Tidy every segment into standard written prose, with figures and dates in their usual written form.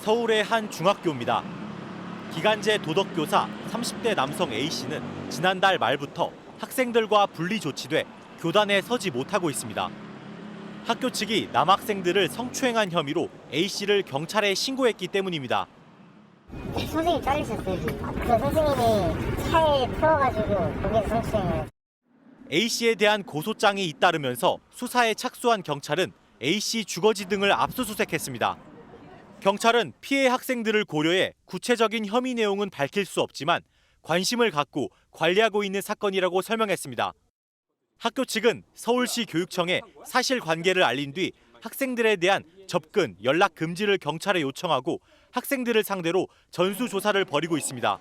서울의 한 중학교입니다. 기간제 도덕교사 30대 남성 A씨는 지난달 말부터 학생들과 분리 조치돼 교단에 서지 못하고 있습니다. 학교 측이 남학생들을 성추행한 혐의로 A씨를 경찰에 신고했기 때문입니다. 선생님 잘리셨어요. 그 선생님이 차에 태워가지고 거기서 성추행을. A씨에 대한 고소장이 잇따르면서 수사에 착수한 경찰은 A씨 주거지 등을 압수수색했습니다. 경찰은 피해 학생들을 고려해 구체적인 혐의 내용은 밝힐 수 없지만 관심을 갖고 관리하고 있는 사건이라고 설명했습니다. 학교 측은 서울시 교육청에 사실관계를 알린 뒤 학생들에 대한 접근, 연락 금지를 경찰에 요청하고 학생들을 상대로 전수조사를 벌이고 있습니다.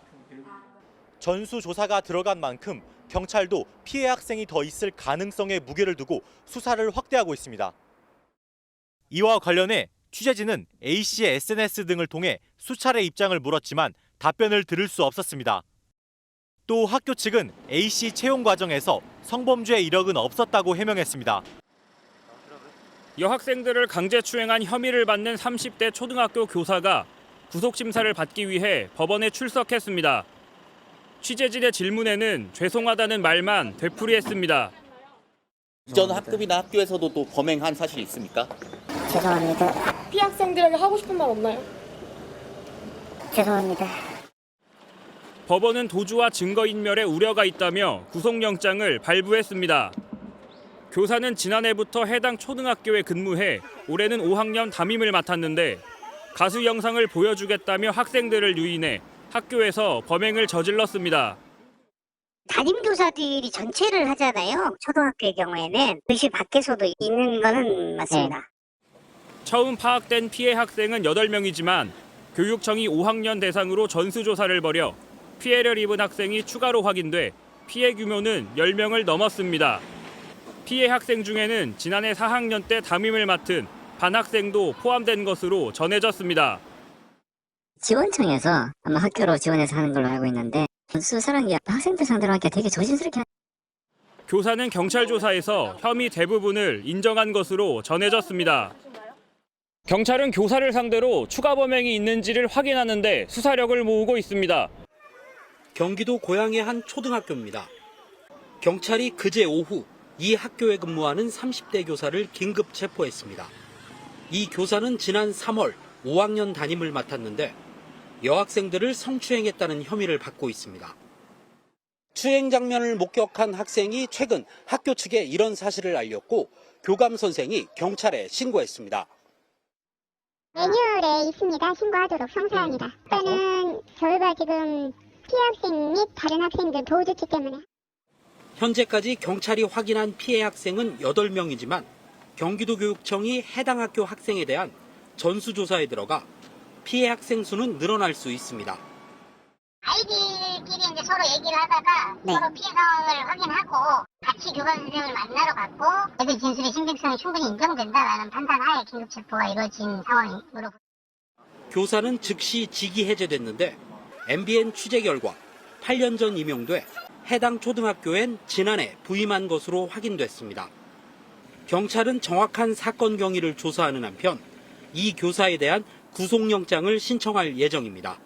전수조사가 들어간 만큼 경찰도 피해 학생이 더 있을 가능성에 무게를 두고 수사를 확대하고 있습니다. 이와 관련해 취재진은 A씨의 SNS 등을 통해 수차례 입장을 물었지만 답변을 들을 수 없었습니다. 또 학교 측은 A씨 채용 과정에서 성범죄 이력은 없었다고 해명했습니다. 여학생들을 강제추행한 혐의를 받는 30대 초등학교 교사가 구속심사를 받기 위해 법원에 출석했습니다. 취재진의 질문에는 죄송하다는 말만 되풀이했습니다. 이전 학급이나 학교에서도 또 범행한 사실이 있습니까? 죄송합니다. 피해 학생들에게 하고 싶은 말 없나요? 죄송합니다. 법원은 도주와 증거인멸에 우려가 있다며 구속영장을 발부했습니다. 교사는 지난해부터 해당 초등학교에 근무해 올해는 5학년 담임을 맡았는데 가수 영상을 보여주겠다며 학생들을 유인해 학교에서 범행을 저질렀습니다. 담임교사들이 전체를 하잖아요. 초등학교의 경우에는 교실 밖에서도 있는 거는 맞습니다. 처음 파악된 피해 학생은 8명이지만 교육청이 5학년 대상으로 전수조사를 벌여 피해를 입은 학생이 추가로 확인돼 피해 규모는 10명을 넘었습니다. 피해 학생 중에는 지난해 4학년 때 담임을 맡은 반학생도 포함된 것으로 전해졌습니다. 지원청에서 아마 학교로 지원해서 하는 걸로 알고 있는데 수사라는 게 학생들 상대로 하기가 되게 조심스럽게. 교사는 경찰 조사에서 혐의 대부분을 인정한 것으로 전해졌습니다. 경찰은 교사를 상대로 추가 범행이 있는지를 확인하는데 수사력을 모으고 있습니다. 경기도 고양의 한 초등학교입니다. 경찰이 그제 오후 이 학교에 근무하는 30대 교사를 긴급 체포했습니다. 이 교사는 지난 3월 5학년 담임을 맡았는데 여학생들을 성추행했다는 혐의를 받고 있습니다. 추행 장면을 목격한 학생이 최근 학교 측에 이런 사실을 알렸고 교감 선생이 경찰에 신고했습니다. 매뉴얼에 있습니다. 신고하도록 성사합니다. 일단은 저희가 지금 피해 학생 및 다른 학생들 도와줬기 때문에. 현재까지 경찰이 확인한 피해 학생은 8명이지만 경기도교육청이 해당 학교 학생에 대한 전수조사에 들어가 피해 학생 수는 늘어날 수 있습니다. 아이들끼리 이제 서로 얘기를 하다가 서로 피해 상황을 확인하고 같이 교감 선생님을 만나러 갔고 애들 진술의 신빙성이 충분히 인정된다라는 판단하에 긴급 체포가 이루어진 상황으로. 교사는 즉시 직위 해제됐는데 MBN 취재 결과 8년 전 임용돼 해당 초등학교엔 지난해 부임한 것으로 확인됐습니다. 경찰은 정확한 사건 경위를 조사하는 한편 이 교사에 대한 구속영장을 신청할 예정입니다.